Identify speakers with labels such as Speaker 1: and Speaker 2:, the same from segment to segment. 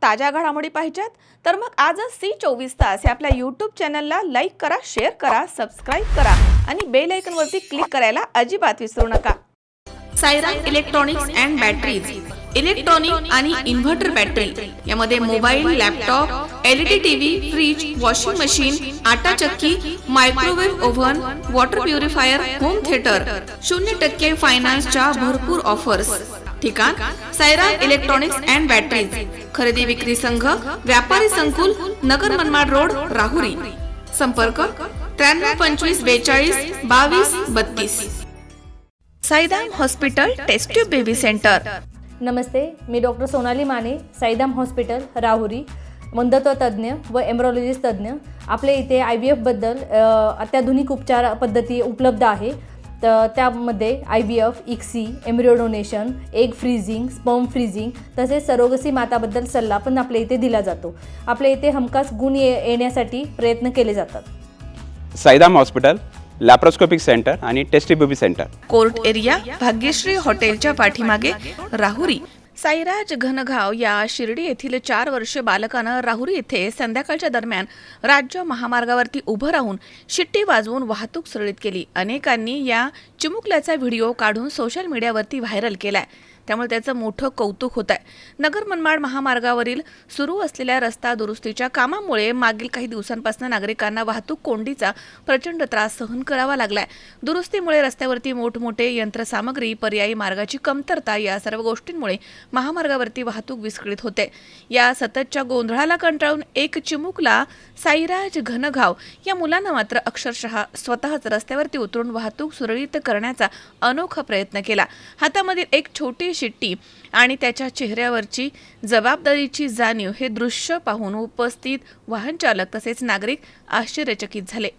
Speaker 1: ताज्या घडामोडी पाहिजेत तर मग आजच C24 तास या आपल्या YouTube चॅनलला लाईक करा, शेअर करा, सबस्क्राइब करा आणि बेल आयकॉन वरती क्लिक करायला अजिबात विसरू नका। Sairam electronics and batteries, electronic आणि इन्व्हर्टर बॅटरी यामध्ये mobile, laptop, LED TV, fridge, washing machine, आटा चक्की, microwave oven, water purifier, home theatre, 0% फायनान्सच्या भरपूर ऑफर्स। ठिकाण सायराम इलेक्ट्रॉनिक्स अँड बॅटरीज, खरेदी विक्री संघ, व्यापारी संकुल, नगर मनमाड रोड, राहुरी। संपर्क 93 25 42 22 32। Saidam hospital test tube baby centre.
Speaker 2: नमस्ते, मी डॉक्टर सोनाली माने, साईदाम हॉस्पिटल राहुरी, मंदत्व तज्ज्ञ व एम्ब्रोलॉजिस्ट तज्ज्ञ। आपल्या इथे IVF बद्दल अत्याधुनिक उपचार पद्धती उपलब्ध आहे। तर त्यामध्ये IVF, ICSI, embryo donation, egg freezing, sperm freezing तसेच सरोगसी माताबद्दल सल्ला पण आपल्या इथे दिला जातो। आपल्या इथे हमखास गुण येण्यासाठी प्रयत्न केले जातात।
Speaker 3: साईदाम हॉस्पिटल लॅप्रोस्कोपिक सेंटर आणि test baby centre,
Speaker 1: court area, Bhagyashree हॉटेलच्या पाठीमागे, राहुरी। साईराज घनघाव या शिर्डी येथील 4 वर्षीय बालकानं राहुरी येथे संध्याकाळच्या दरम्यान राज्य महामार्गावरती उभं राहून शिट्टी वाजवून वाहतूक सुरळीत केली। अनेकांनी या चिमुकल्याचा व्हिडिओ काढून सोशल मीडियावरती व्हायरल केलाय, त्यामुळे त्याचं मोठं कौतुक होत आहे। नगर मनमाड महामार्गावरील सुरू असलेल्या रस्ता दुरुस्तीच्या कामामुळे मागील काही दिवसांपासून नागरिकांना वाहतूक कोंडीचा प्रचंड त्रास सहन करावा लागलाय। दुरुस्तीमुळे रस्त्यावरती मोठमोठे यंत्रसामग्री, पर्यायी मार्गाची कमतरता या सर्व गोष्टींमुळे महामार्गावरती वाहतूक विस्कळीत होते। या सततच्या गोंधळाला कंटाळून एक चिमुकला साईराज घनघाव या मुलानं मात्र अक्षरशः स्वतःच रस्त्यावरती उतरून वाहतूक सुरळीत करण्याचा अनोखा प्रयत्न केला। हातामधील एक छोटी शिट्टी आणि त्याच्या चेहऱ्यावरची जबाबदारीची जाणीव हे दृश्य पाहून उपस्थित वाहन चालक तसेच नागरिक आश्चर्यचकित झाले।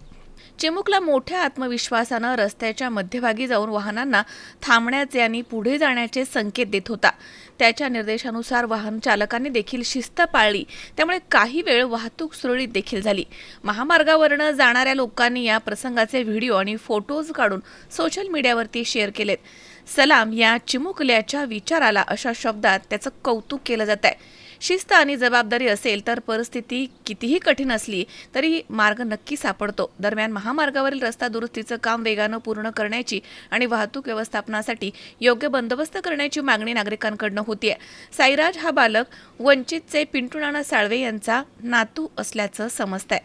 Speaker 1: चिमुकला मोठ्या आत्मविश्वासानं रस्त्याच्या मध्यभागी जाऊन वाहनांना थांबण्याचे आणि पुढे जाण्याचे संकेत देत होता। त्याच्या निर्देशानुसार वाहन चालकांनी देखील शिस्त पाळली, त्यामुळे काही वेळ वाहतूक सुरळीत देखील झाली। महामार्गावरनं जाणाऱ्या लोकांनी या प्रसंगाचे व्हिडिओ आणि फोटोज काढून सोशल मीडियावरती शेअर केलेत। सलाम या चिमुकल्याच्या विचाराला अशा शब्दात त्याचं कौतुक केलं जात आहे। शिस्त आणि जबाबदारी असेल तर परिस्थिती कितीही कठीण असली तरी मार्ग नक्की सापडतो। दरम्यान महामार्गावरील रस्ता दुरुस्तीचं काम वेगानं पूर्ण करण्याची आणि वाहतूक व्यवस्थापनासाठी योग्य बंदोबस्त करण्याची मागणी नागरिकांकडून होतीये। साईराज हा बालक वंचितचे पिंटू नाना साळवे यांचा नातू असल्याचं समजतंय।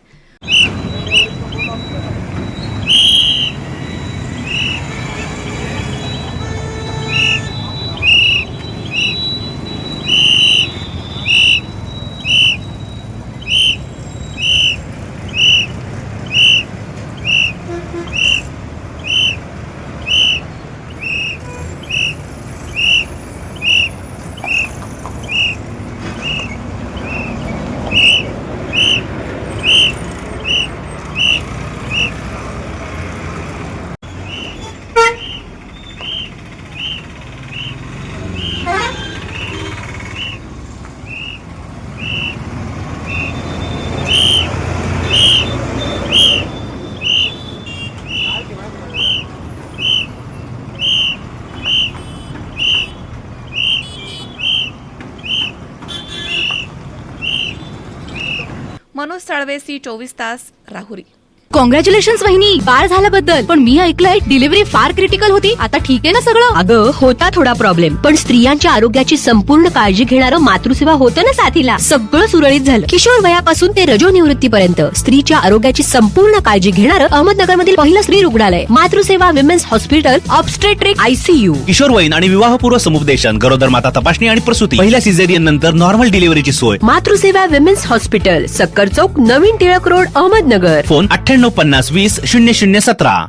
Speaker 1: मनोज साळवे, C24 तास, राहुरी।
Speaker 4: कॉंग्रॅच्युलेशन्स वहिनी, बाळ झाल्याबद्दल। पण मी ऐकलंय डिलिव्हरी फार क्रिटिकल होती। आता ठीक आहे ना सगळं?
Speaker 5: अगं होता थोडा प्रॉब्लेम, पण स्त्रियांच्या आरोग्याची संपूर्ण काळजी घेणारं मातृसेवा होतं ना साथीला। सगळं सुरळीत झालं। किशोर वयापासून ते रजोनिवृत्तीपर्यंत स्त्रीच्या आरोग्याची संपूर्ण काळजी घेणारं अहमदनगरमधील पहिलं स्त्री रुग्णालय Matruseva women's hospital, obstetric ICU।
Speaker 6: किशोरवयीन आणि विवाहपूर्व समुपदेशन, गरोदर माता तपासणी आणि प्रसूती, पहिल्या सिझेरियन नंतर नॉर्मल डिलिव्हरीची सोय।
Speaker 5: मातृसेवा विमेन्स हॉस्पिटल, सक्कर चौक, नवीन टिळक रोड, अहमदनगर।
Speaker 6: फोन 98 50 20 0017।